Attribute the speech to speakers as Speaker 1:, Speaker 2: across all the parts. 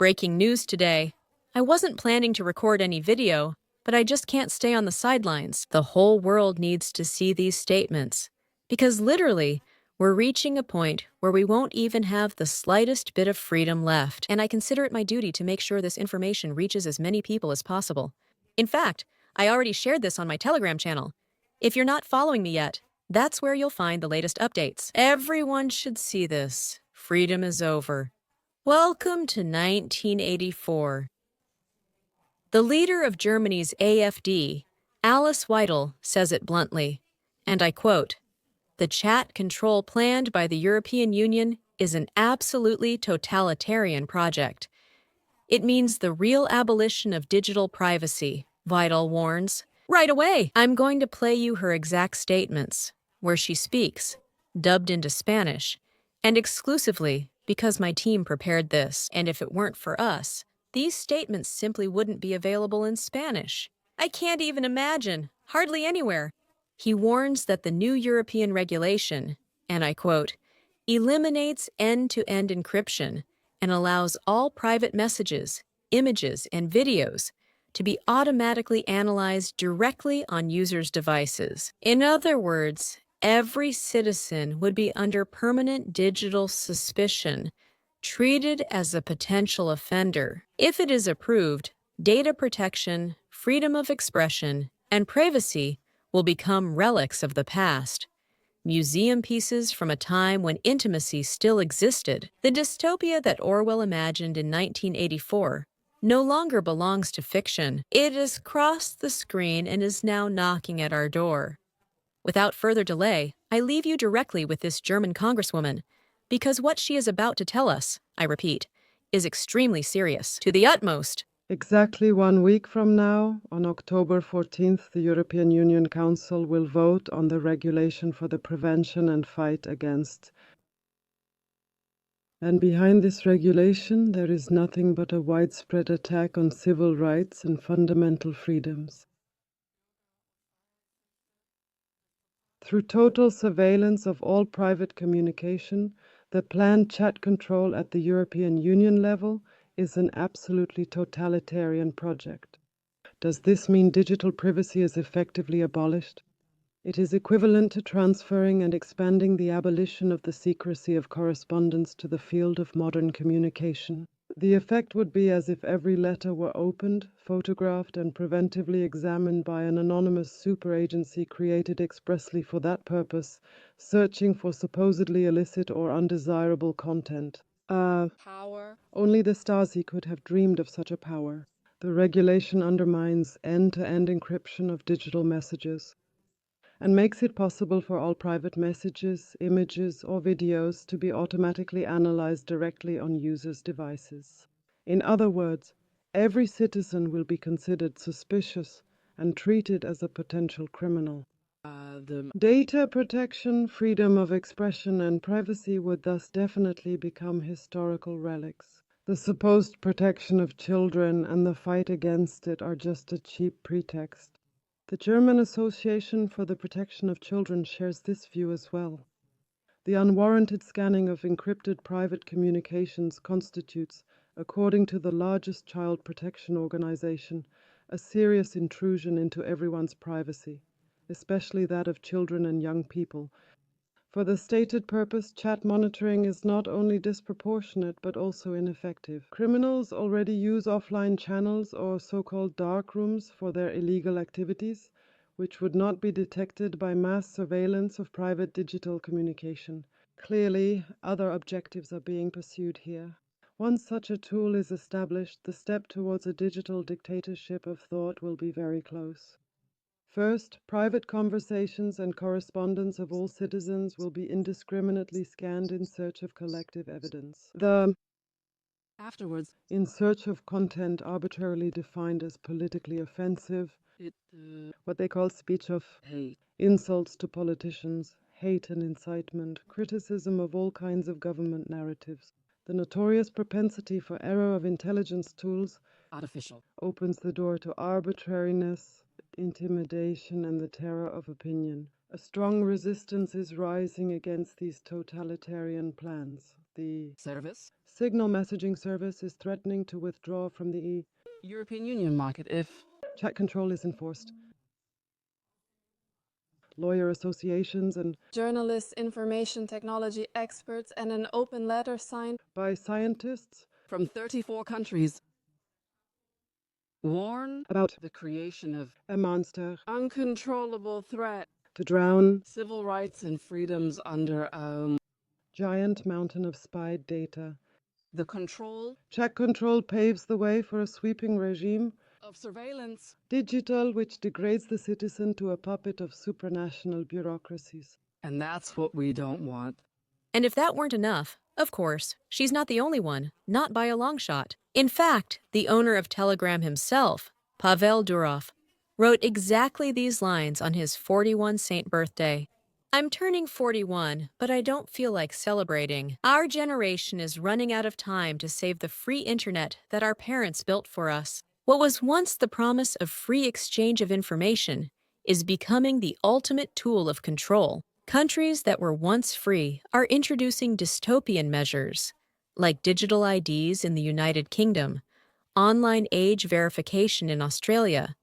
Speaker 1: Breaking news today. I wasn't planning to record any video, but I just can't stay on the sidelines. The whole world needs to see these statements. Because literally, we're reaching a point where we won't even have the slightest bit of freedom left, and I consider it my duty to make sure this information reaches as many people as possible. In fact, I already shared this on my Telegram channel. If you're not following me yet, that's where you'll find the latest updates. Everyone should see this. Freedom is over. Welcome to 1984. The leader of Germany's AfD, Alice Weidel, says it bluntly, and I quote, "The chat control planned by the European Union is an absolutely totalitarian project. It means the real abolition of digital privacy," Weidel warns. Right away, I'm going to play you her exact statements, where she speaks, dubbed into Spanish, and exclusively because my team prepared this, and if it weren't for us, these statements simply wouldn't be available in Spanish. I can't even imagine, hardly anywhere. He warns that the new European regulation, and I quote, eliminates end-to-end encryption and allows all private messages, images, and videos to be automatically analyzed directly on users' devices. In other words, every citizen would be under permanent digital suspicion, treated as a potential offender. If it is approved, data protection, freedom of expression, and privacy will become relics of the past, museum pieces from a time when intimacy still existed. The dystopia that Orwell imagined in 1984 no longer belongs to fiction. It has crossed the screen and is now knocking at our door. Without further delay, I leave you directly with this German congresswoman, because what she is about to tell us, I repeat, is extremely serious, to the utmost.
Speaker 2: Exactly 1 week from now, on October 14th, the European Union Council will vote on the regulation for the prevention and fight against. And behind this regulation, there is nothing but a widespread attack on civil rights and fundamental freedoms. Through total surveillance of all private communication, the planned chat control at the European Union level is an absolutely totalitarian project. Does this mean digital privacy is effectively abolished? It is equivalent to transferring and expanding the abolition of the secrecy of correspondence to the field of modern communication. The effect would be as if every letter were opened, photographed, and preventively examined by an anonymous super agency created expressly for that purpose, searching for supposedly illicit or undesirable content. Power. Only the Stasi could have dreamed of such a power. The regulation undermines end-to-end encryption of digital messages and makes it possible for all private messages, images, or videos to be automatically analyzed directly on users' devices. In other words, every citizen will be considered suspicious and treated as a potential criminal. Data protection, freedom of expression, and privacy would thus definitely become historical relics. The supposed protection of children and the fight against it are just a cheap pretext. The German Association for the Protection of Children shares this view as well. The unwarranted scanning of encrypted private communications constitutes, according to the largest child protection organization, a serious intrusion into everyone's privacy, especially that of children and young people. For the stated purpose, chat monitoring is not only disproportionate but also ineffective. Criminals already use offline channels or so-called dark rooms for their illegal activities, which would not be detected by mass surveillance of private digital communication. Clearly, other objectives are being pursued here. Once such a tool is established, the step towards a digital dictatorship of thought will be very close. First, private conversations and correspondence of all citizens will be indiscriminately scanned in search of collective evidence. Afterwards, in search of content arbitrarily defined as politically offensive, what they call speech of hate, insults to politicians, hate and incitement, criticism of all kinds of government narratives. The notorious propensity for error of intelligence tools opens the door to arbitrariness, intimidation, and the terror of opinion. A strong resistance is rising against these totalitarian plans. The
Speaker 3: service.
Speaker 2: Signal messaging service is threatening to withdraw from the
Speaker 3: European Union market if
Speaker 2: chat control is enforced. Lawyer associations and
Speaker 4: journalists, information technology experts, and an open letter signed
Speaker 2: by scientists
Speaker 3: from 34 countries warn
Speaker 2: about
Speaker 3: the creation of
Speaker 2: a monster
Speaker 4: uncontrollable threat
Speaker 2: to drown
Speaker 3: civil rights and freedoms under
Speaker 2: giant mountain of spied data.
Speaker 3: the control
Speaker 2: Chat control paves the way for a sweeping regime,
Speaker 3: of surveillance.
Speaker 2: digital, which degrades the citizen to a puppet of supranational bureaucracies.
Speaker 3: And that's what we don't want.
Speaker 1: And if that weren't enough, of course, she's not the only one, not by a long shot. In fact, the owner of Telegram himself, Pavel Durov, wrote exactly these lines on his 41 Saint birthday. I'm turning 41, but I don't feel like celebrating. Our generation is running out of time to save the free internet that our parents built for us. What was once the promise of free exchange of information is becoming the ultimate tool of control. Countries that were once free are introducing dystopian measures, like digital IDs in the United Kingdom, online age verification in Australia,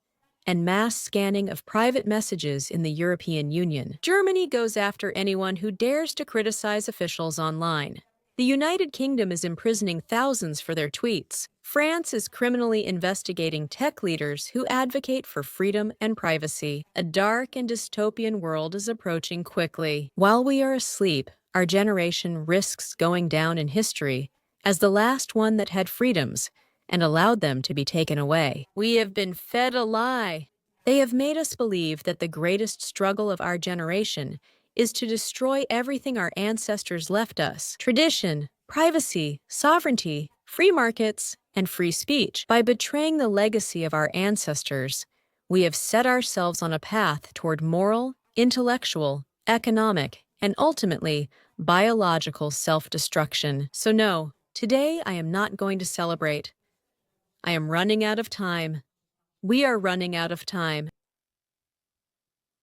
Speaker 1: and mass scanning of private messages in the European Union. Germany goes after anyone who dares to criticize officials online. The United Kingdom is imprisoning thousands for their tweets. France is criminally investigating tech leaders who advocate for freedom and privacy. A dark and dystopian world is approaching quickly. While we are asleep, our generation risks going down in history as the last one that had freedoms and allowed them to be taken away. We have been fed a lie. They have made us believe that the greatest struggle of our generation is to destroy everything our ancestors left us: tradition, privacy, sovereignty, free markets, and free speech. By betraying the legacy of our ancestors, we have set ourselves on a path toward moral, intellectual, economic, and ultimately biological self-destruction. So no, today I am not going to celebrate. I am running out of time. We are running out of time.